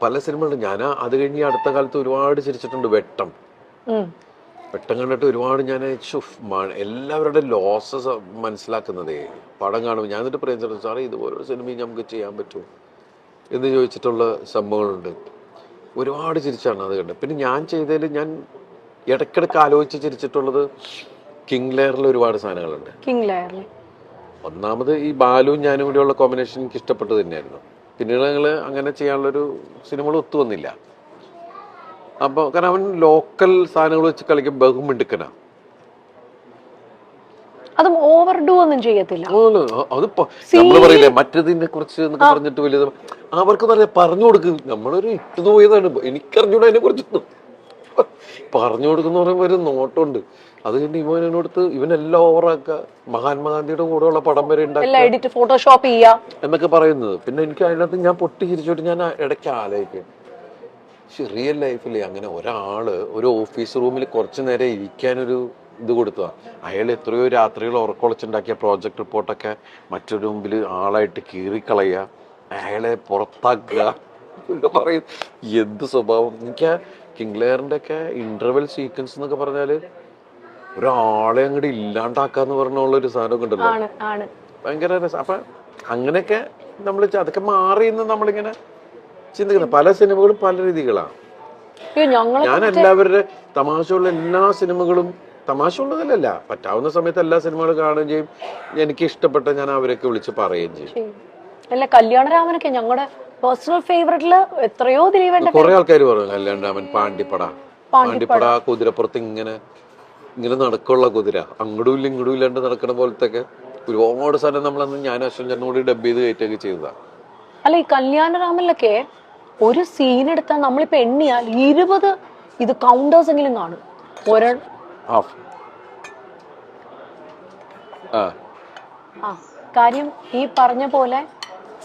പല സിനിമകളും ഞാൻ അത് കഴിഞ്ഞ് അടുത്ത കാലത്ത് ഒരുപാട് ചിരിച്ചിട്ടുണ്ട്. വെട്ടം വെട്ടം കണ്ടിട്ട് ഒരുപാട് ഞാൻ എല്ലാവരുടെ ലോസസ് മനസ്സിലാക്കുന്നതേ പടം കാണുമ്പോൾ. ഞാൻ എന്നിട്ട് പറയുന്നത് സാറേ ഇതുപോലൊരു സിനിമയും നമുക്ക് ചെയ്യാൻ പറ്റുമോ എന്ന് ചോദിച്ചിട്ടുള്ള സംഭവങ്ങളുണ്ട്. ഒരുപാട് ചിരിച്ചാണ് അത് കണ്ടത്. പിന്നെ ഞാൻ ചെയ്തതിൽ ഞാൻ ഇടയ്ക്കിടയ്ക്ക് ആലോചിച്ച് ചിരിച്ചിട്ടുള്ളത് കിങ് ലെയറിൽ ഒരുപാട് സാധനങ്ങളുണ്ട്. കിങ് ലെയറിൽ ഒന്നാമത് ഈ ബാലുവും ഞാനും കൂടെയുള്ള കോമ്പിനേഷൻ എനിക്ക് ഇഷ്ടപ്പെട്ടത് തന്നെയായിരുന്നു. പിന്നീട് ഞങ്ങൾ അങ്ങനെ ചെയ്യാനുള്ളൊരു സിനിമകൾ ഒത്തു വന്നില്ല. അപ്പോൾ കാരണം അവൻ ലോക്കൽ സാധനങ്ങൾ വെച്ച് കളിക്കും, ബഹുമിടുക്കനാ. അതും ഓവർഡു ഒന്നും ചെയ്യത്തില്ല. അത് നമ്മള് പറയില്ലേ മറ്റതിനെ കുറിച്ച് എന്നൊക്കെ പറഞ്ഞിട്ട് വലിയ അവർക്ക് പറയാ പറഞ്ഞു കൊടുക്കും. നമ്മളൊരു ഇട്ടു പോയതാണ്, എനിക്കറിഞ്ഞൂടെ അതിനെ കുറിച്ചൊന്നും. പറഞ്ഞു കൊടുക്കുന്ന പറയുമ്പോൾ ഒരു നോട്ടമുണ്ട്. അത് കഴിഞ്ഞ് ഇവനോടത്ത് ഇവനെല്ലാം ഓവറാക്കുക, മഹാത്മാഗാന്ധിയുടെ കൂടെയുള്ള പടം വരെ ഉണ്ടാക്കുക, ഫോട്ടോഷോപ്പ് ചെയ്യാം എന്നൊക്കെ പറയുന്നത്. പിന്നെ എനിക്ക് അതിനകത്ത് ഞാൻ പൊട്ടി ചിരിച്ചോട്ട് ഞാൻ ഇടയ്ക്ക് ആലോചിക്കും, റിയൽ ലൈഫിൽ അങ്ങനെ ഒരാള് ഒരു ഓഫീസ് റൂമിൽ കുറച്ചു നേരം ഇരിക്കാനൊരു ഇത് കൊടുത്തതാ. അയാൾ എത്രയോ രാത്രികൾ ഉറക്കൊളച്ചുണ്ടാക്കിയ പ്രോജക്ട് റിപ്പോർട്ടൊക്കെ മറ്റൊരു മുമ്പിൽ ആളായിട്ട് കീറിക്കളയുക, അയാളെ പുറത്താക്കുക, പറയും. എന്ത് സ്വഭാവം. എനിക്ക് കിങ് ലെയറിന്റെ ഒക്കെ ഇന്റർവെൽ സീക്വൻസ് എന്നൊക്കെ പറഞ്ഞാല് ഒരാളെ അങ്ങോട്ട് ഇല്ലാണ്ടാക്കാന്ന് പറഞ്ഞുള്ളൊരു സാധനമൊക്കെ ഉണ്ടല്ലോ, ഭയങ്കര രസം. അപ്പൊ അങ്ങനെയൊക്കെ നമ്മൾ അതൊക്കെ മാറിയെന്ന് നമ്മളിങ്ങനെ ചിന്തിക്കുന്നത്. പല സിനിമകളും പല രീതികളാണ്. ഞാൻ എല്ലാവരുടെ തമാശയുള്ള എല്ലാ സിനിമകളും, തമാശ ഉള്ളതിലല്ല, പറ്റാവുന്ന സമയത്ത് എല്ലാ സിനിമകളും കാണുകയും ചെയ്യും. എനിക്ക് ഇഷ്ടപ്പെട്ട ഞാൻ അവരൊക്കെ വിളിച്ച് പറയുകയും ചെയ്യും. അല്ല കല്യാണരാമനൊക്കെ ഞങ്ങളുടെ പേഴ്സണൽ ഫേവറേറ്റില് എത്രയോ കുറെ ആൾക്കാർ പറഞ്ഞു കല്യാണരാമൻ പാണ്ടിപ്പട കുതിരപ്പുറത്ത് ഇങ്ങനെ നടക്കുള്ള കുതിര, അങ്ങടും ഇല്ല ഇങ്ങടും ഇല്ലാണ്ട് നടക്കണ പോലത്തെ ഒരുപാട് സാധനം നമ്മളന്ന് ഞാൻ അശ്വൻ ചേട്ടനോട് ഡബ് ചെയ്ത് കയറ്റൊക്കെ ചെയ്തതാ. അല്ല ഈ കല്യാണരാമനിലൊക്കെ ഒരു സീൻ എടുത്താൽ നമ്മളിപ്പോ എണ്ണിയാൽ 20 ഇത് കൗണ്ടേഴ്സ് എങ്കിലും കാണും. കാര്യം ഈ പറഞ്ഞ പോലെ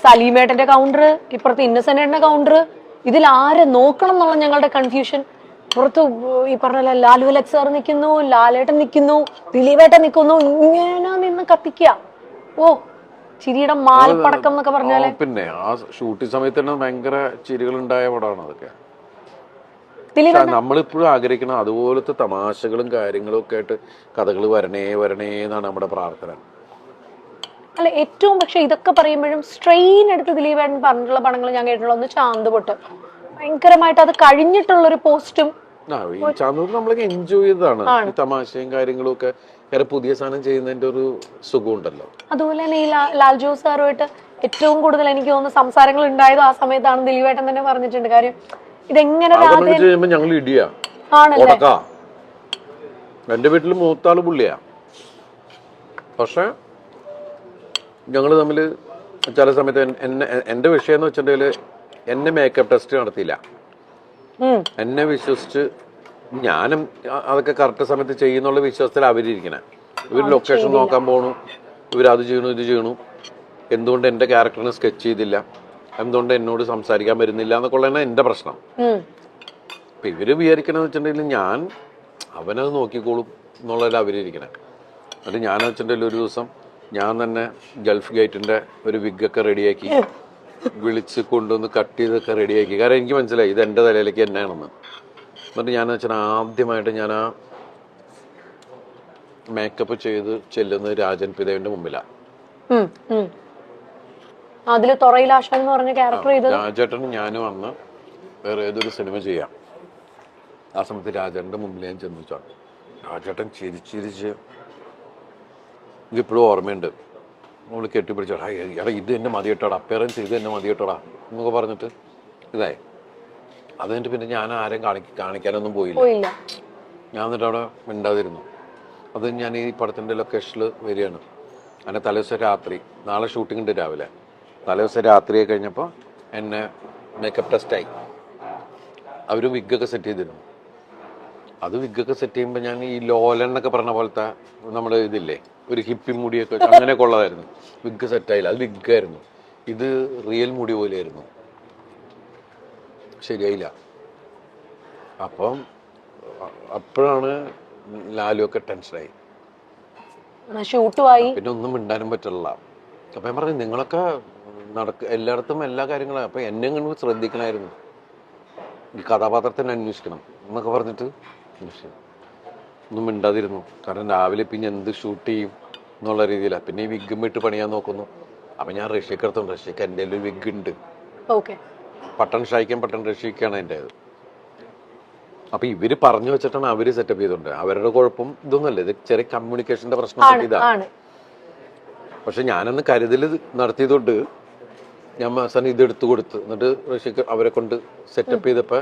സലീമേട്ടന്റെ കൗണ്ടർ, ഇപ്പുറത്ത് ഇന്നസെന്റേട്ടന്റെ കൗണ്ടർ, ഇതിൽ ആരെ നോക്കണം എന്നുള്ള ഞങ്ങളുടെ കൺഫ്യൂഷൻ. പുറത്ത് ഈ പറഞ്ഞ ലാലു അലക്സ് സാർ നിൽക്കുന്നു, ലാലേട്ടൻ നിൽക്കുന്നു, ദിലീപേട്ടൻ നിൽക്കുന്നു, ഇങ്ങനെ നിന്ന് കത്തിക്കുക. ഓ ചിരിയുടെ മാൽപ്പടക്കം എന്നൊക്കെ പറഞ്ഞാല്. പിന്നെ ആ ഷൂട്ടിംഗ് സമയത്ത് തന്നെ ഭയങ്കര ചിരികൾ ഉണ്ടായ പടമാണ് അതൊക്കെ. നമ്മളിപ്പോഴും ആഗ്രഹിക്കണം അതുപോലത്തെ തമാശകളും കാര്യങ്ങളും ഒക്കെ ആയിട്ട് കഥകൾ വരണേ എന്നാണ് നമ്മുടെ പ്രാർത്ഥന. അല്ല ഏറ്റവും പക്ഷെ ഇതൊക്കെ പറയുമ്പോഴും സ്ട്രെയിൻ എടുത്ത് ദിലീപേട്ടൻ പറഞ്ഞിട്ടുള്ള പടങ്ങൾ ഞാൻ കേട്ടിട്ടുള്ള ഒന്ന് ചാന്തുപൊട്ട്, ഭയങ്കരമായിട്ട് അത് കഴിഞ്ഞിട്ടുള്ളൊരു പോസ്റ്റും ചാന്തുപൊട്ട് നമ്മളൊക്കെ എൻജോയ് ചെയ്തതാണ്. തമാശയും കാര്യങ്ങളും ഒക്കെ പുതിയ സാധനം ചെയ്യുന്നതിന്റെ ഒരു സുഖം ഉണ്ടല്ലോ. അതുപോലെ തന്നെ ഈ ലാൽ ജോസ് സാറുമായിട്ട് ഏറ്റവും കൂടുതൽ എനിക്ക് തോന്നുന്നു സംസാരങ്ങൾ ഉണ്ടായത് ആ സമയത്താണ്. ദിലീപേട്ടൻ തന്നെ പറഞ്ഞിട്ടുണ്ട് കാര്യം ഇതെങ്ങനെ ഞങ്ങൾ ഇടിയാ എന്റെ വീട്ടിൽ മൂത്താള് പുള്ളിയാ. പക്ഷെ ഞങ്ങള് തമ്മില് ചില സമയത്ത് എന്റെ വിഷയം എന്ന് വെച്ചിട്ടുണ്ടെങ്കില് എന്നെ മേക്കപ്പ് ടെസ്റ്റ് നടത്തിയില്ല. എന്നെ വിശ്വസിച്ച് ഞാനും അതൊക്കെ കറക്റ്റ് സമയത്ത് ചെയ്യുന്നുള്ള വിശ്വാസത്തിൽ അവരിയ്ക്കണേ. ഇവർ ലൊക്കേഷൻ നോക്കാൻ പോണു, ഇവരത് ചെയ്യണു ഇത് ചെയ്യണു, എന്തുകൊണ്ട് എന്റെ ക്യാരക്ടറിനെ സ്കെച്ച് ചെയ്തില്ല, എന്തുകൊണ്ട് എന്നോട് സംസാരിക്കാൻ വരുന്നില്ല എന്നൊക്കെയുള്ളതാണ് എന്റെ പ്രശ്നം. അപ്പൊ ഇവര് വിചാരിക്കണെന്ന് വെച്ചിട്ടുണ്ടെങ്കിൽ ഞാൻ അവനത് നോക്കിക്കോളും എന്നുള്ളതിൽ അവരിയ്ക്കണേ. എന്നിട്ട് ഞാൻ വെച്ചിട്ടുണ്ടെങ്കിൽ ഒരു ദിവസം ഞാൻ തന്നെ ഗൾഫ് ഗേറ്റിന്റെ ഒരു വിഗൊക്കെ റെഡിയാക്കി വിളിച്ച് കൊണ്ടുവന്ന് കട്ട് ചെയ്തൊക്കെ റെഡിയാക്കി. കാരണം എനിക്ക് മനസ്സിലായി ഇത് എന്റെ തലയിലേക്ക് എന്നാണെന്ന്. എന്നിട്ട് ഞാൻ വെച്ചാൽ ആദ്യമായിട്ട് ഞാൻ ആ മേക്കപ്പ് ചെയ്ത് ചെല്ലുന്നത് രാജൻ പിതാവിന്റെ മുമ്പിലാണ്. രാജേട്ടനും ഞാനും അന്ന് വേറെ ഏതൊരു സിനിമ ചെയ്യാം. ആ സമയത്ത് രാജേട്ടന്റെ മുമ്പിൽ ഞാൻ ചെന്നു വെച്ചാണ്. രാജേട്ടൻ ചിരിച്ചിരിച്ച് ഇതിപ്പോഴും ഓർമ്മയുണ്ട്. നമ്മള് കെട്ടിപ്പിടിച്ചോടാ, എടാ ഇത് എന്നെ മതി കേട്ടോടാ, അപ്പിയറൻസ് ഇത് എന്നെ മതി കേട്ടോടാ എന്നൊക്കെ പറഞ്ഞിട്ട് ഇതായി. അത് കഴിഞ്ഞിട്ട് പിന്നെ ഞാൻ ആരെയും കാണിക്കാനൊന്നും പോയില്ല. ഞാൻ എന്നിട്ട് അവിടെ മിണ്ടാതിരുന്നു. അത് ഞാൻ ഈ പടത്തിന്റെ ലൊക്കേഷനിൽ വരികയാണ്. അങ്ങനെ തലേദിവസം രാത്രി, നാളെ ഷൂട്ടിംഗ് ഉണ്ട് രാവിലെ, തലേദിവസം രാത്രിയെ കഴിഞ്ഞപ്പോൾ എന്നെ മേക്കപ്പ് ടെസ്റ്റായി. അവർ വിഗൊക്കെ സെറ്റ് ചെയ്തിരുന്നു. അത് വിഗൊക്കെ സെറ്റ് ചെയ്യുമ്പോൾ ഞാൻ ഈ ലോലൻ എന്നൊക്കെ പറഞ്ഞ പോലത്തെ നമ്മുടെ ഇതില്ലേ ഒരു ഹിപ്പി മുടിയൊക്കെ അങ്ങനെയൊക്കെ ഉള്ളതായിരുന്നു. വിഗ് സെറ്റായില്ല, അത് വിഗായിരുന്നു. ഇത് റിയൽ മുടി പോലെയായിരുന്നു. ശരിയായില്ല. അപ്പം അപ്പോഴാണ് ലാലു ഒക്കെ ടെൻഷനായി, പിന്നെ ഒന്നും മിണ്ടാനും പറ്റില്ല. അപ്പൊ ഞാൻ പറഞ്ഞു നിങ്ങളൊക്കെ എല്ലായിടത്തും എല്ലാ കാര്യങ്ങളും. അപ്പൊ എന്നെ ഇങ്ങനെ ശ്രദ്ധിക്കണമായിരുന്നു, ഈ കഥാപാത്രത്തിനെ അന്വേഷിക്കണം എന്നൊക്കെ പറഞ്ഞിട്ട് ഒന്നും മിണ്ടാതിരുന്നു. കാരണം രാവിലെ പിന്നെ എന്ത് ഷൂട്ട് ചെയ്യും എന്നുള്ള രീതിയിലാണ്. പിന്നെ ഈ വിഗും ഇട്ട് പണിയാൻ നോക്കുന്നു. അപ്പൊ ഞാൻ റഷ്യക്ക് എടുത്തോണ്ട്, റഷ്യക്ക് എൻ്റെ ഒരു വിഗ് ഉണ്ട്, പട്ടൺ ഷായിക്കാൻ പട്ടൺ റഷ്യക്കാണ് എൻ്റെ. അപ്പൊ ഇവര് പറഞ്ഞു വെച്ചിട്ടാണ് അവര് സെറ്റപ്പ് ചെയ്തോണ്ട്. അവരുടെ കുഴപ്പം ഇതൊന്നുമല്ല, ഇത് ചെറിയ കമ്മ്യൂണിക്കേഷന്റെ പ്രശ്നം ഇതാണ്. പക്ഷെ ഞാനന്ന് കരുതൽ നടത്തിയതുകൊണ്ട് ഞാൻ അവസാനം ഇത് എടുത്തു കൊടുത്ത്, എന്നിട്ട് റഷ്യക്ക് അവരെ കൊണ്ട് സെറ്റപ്പ് ചെയ്തപ്പോ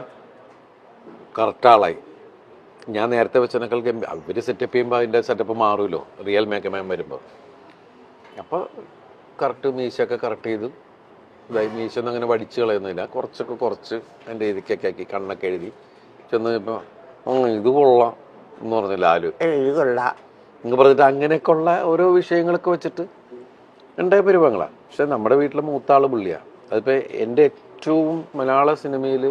കറക്റ്റ് ആളായി. ഞാൻ നേരത്തെ വെച്ചതിനേക്കാൾ അവര് സെറ്റപ്പ് ചെയ്യുമ്പോൾ അതിന്റെ സെറ്റപ്പ് മാറുമല്ലോ റിയൽ മേക്കമാൻ വരുമ്പോൾ. അപ്പൊ കറക്റ്റ് മീശയൊക്കെ കറക്റ്റ് ചെയ്ത് ഇതായി. മീശൊന്നും അങ്ങനെ വടിച്ചു കളയുന്നില്ല, കുറച്ച് എൻ്റെ രീതിക്കൊക്കെ ആക്കി കണ്ണൊക്കെ എഴുതി ചെന്ന് ഇപ്പൊ ഇത് കൊള്ളാം എന്ന് പറഞ്ഞില്ല ആലു, ഇത് കൊള്ളാം എന്ന് പറഞ്ഞിട്ട് അങ്ങനെയൊക്കെ ഉള്ള ഓരോ വിഷയങ്ങളൊക്കെ വെച്ചിട്ട് ഉണ്ടായ പരിപാടികളാണ്. പക്ഷെ നമ്മുടെ വീട്ടിലെ മൂത്താള് പുള്ളിയാണ്. അതിപ്പോ എൻ്റെ ഏറ്റവും മലയാള സിനിമയിൽ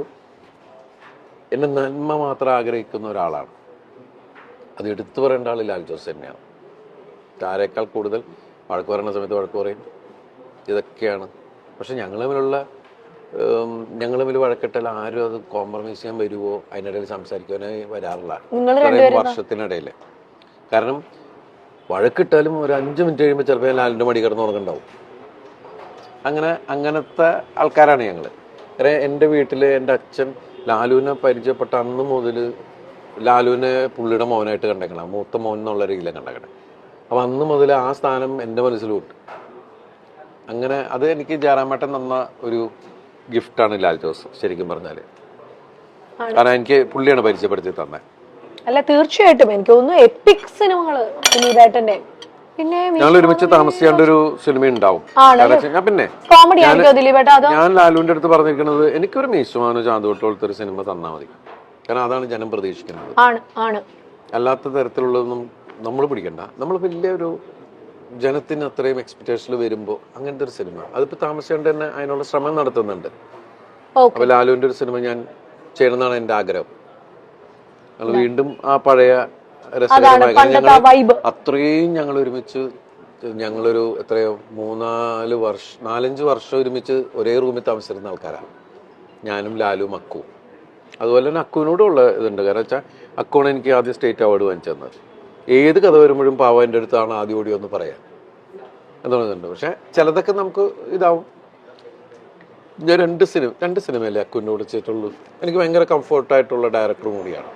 എന്നെ നന്മ മാത്രം ആഗ്രഹിക്കുന്ന ഒരാളാണ്. അത് എടുത്തു പറയേണ്ട ആൾ ലാൽ ജോസ് തന്നെയാണ്. ആരേക്കാൾ കൂടുതൽ വഴക്ക് പറയുന്ന സമയത്ത് വഴക്ക് പറയും, ഇതൊക്കെയാണ്. പക്ഷെ ഞങ്ങൾ തമ്മിൽ വഴക്കിട്ടാൽ ആരും അത് കോംപ്രമൈസ് ചെയ്യാൻ വരുമോ, അതിനിടയിൽ സംസാരിക്കാനായി വരാറില്ല വർഷത്തിനിടയിൽ. കാരണം വഴക്കിട്ടാലും ഒരു 5 മിനിറ്റ് കഴിയുമ്പോൾ ചിലപ്പോൾ ലാലിൻ്റെ മടി കിടന്ന് ഉറങ്ങുണ്ടാവും. അങ്ങനത്തെ ആൾക്കാരാണ് ഞങ്ങൾ. എൻ്റെ വീട്ടിൽ എൻ്റെ അച്ഛൻ ലാലുവിനെ പരിചയപ്പെട്ട അന്ന് മുതൽ ലാലുവിനെ പുള്ളിയുടെ മോനായിട്ട് കണ്ടേക്കണം, മൂത്ത മോൻ എന്നുള്ള രീതിയിലാണ് കണ്ടേക്കണം. അപ്പം അന്ന് മുതൽ ആ സ്ഥാനം എൻ്റെ മനസ്സിലുണ്ട്. അങ്ങനെ അത് എനിക്ക് ജയറാമേട്ടൻ തന്ന ഒരു ഗിഫ്റ്റാണ് ലാൽ ജോസ് ശരിക്കും പറഞ്ഞാൽ. കാരണം എനിക്ക് പുള്ളിയാണ് പരിചയപ്പെടുത്തി തന്നെ. അല്ല തീർച്ചയായിട്ടും എനിക്ക് തോന്നുന്നു എപ്പിക് സിനിമകള് ദിലീപേട്ടന്റെ. പിന്നെ ഞങ്ങൾ ഒരുമിച്ച് താമസിക്കേണ്ട ഒരു സിനിമ ഉണ്ടാവും. പിന്നെ ഞാൻ ലാലുവിന്റെ അടുത്ത് പറഞ്ഞിരിക്കുന്നത് എനിക്കൊരു മീശുമാനോ ചാന്തുവട്ടോ പോലത്തെ ഒരു സിനിമ തന്നാൽ മതി. കാരണം അതാണ് ജനം പ്രതീക്ഷിക്കുന്നത്. അല്ലാത്ത തരത്തിലുള്ളതൊന്നും നമ്മൾ പിടിക്കണ്ട. നമ്മൾ വലിയൊരു ജനത്തിന് അത്രയും എക്സ്പെക്ടേഷനിൽ വരുമ്പോൾ അങ്ങനത്തെ ഒരു സിനിമ അതിപ്പോ താമസിയാണ്ട് തന്നെ അതിനുള്ള ശ്രമം നടത്തുന്നുണ്ട്. അപ്പൊ ലാലുവിന്റെ ഒരു സിനിമ ഞാൻ ചെയ്യണമെന്നാണ് എന്റെ ആഗ്രഹം. വീണ്ടും ആ പഴയ അത്രയും ഞങ്ങൾ ഒരുമിച്ച് ഞങ്ങളൊരു എത്രയോ 4-5 വർഷം ഒരുമിച്ച് ഒരേ റൂമിൽ താമസിച്ചിരുന്ന ആൾക്കാരാണ് ഞാനും ലാലും അക്കുവും. അതുപോലെ തന്നെ അക്കുവിനോടുള്ള ഇതുണ്ട്. കാരണം വെച്ചാൽ അക്കുവാണ് എനിക്ക് ആദ്യം സ്റ്റേറ്റ് അവാർഡ് വാങ്ങിച്ചു തന്നത്. ഏത് കഥ വരുമ്പോഴും പാവ എൻ്റെ അടുത്താണ് ആദ്യം ഓടി ഒന്ന് പറയാൻ എന്നുള്ളതുണ്ട്. പക്ഷെ ചിലതൊക്കെ നമുക്ക് ഇതാവും. ഞാൻ 2 സിനിമയല്ലേ അക്കുവിനോട് ചെയ്തിട്ടുള്ളൂ. എനിക്ക് ഭയങ്കര കംഫർട്ടായിട്ടുള്ള ഡയറക്ടറും കൂടിയാണ്.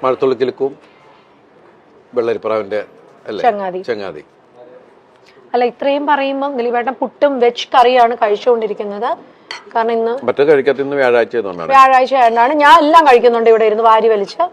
മഴത്തുള്ളിക്കിലുക്കും വെള്ളരിപ്രാവിന്റെ ചങ്ങാതി. അല്ല ഇത്രയും പറയുമ്പോൾ ദിലീപേട്ടൻ പുട്ടും വെജ് കറിയാണ് കഴിച്ചുകൊണ്ടിരിക്കുന്നത്. കാരണം ഇന്ന് മറ്റേ കഴിക്കാത്ത വ്യാഴാഴ്ച ആയതുകൊണ്ടാണ്. ഞാൻ എല്ലാം കഴിക്കുന്നുണ്ട് ഇവിടെ ഇരുന്ന് വാരി വലിച്ച്.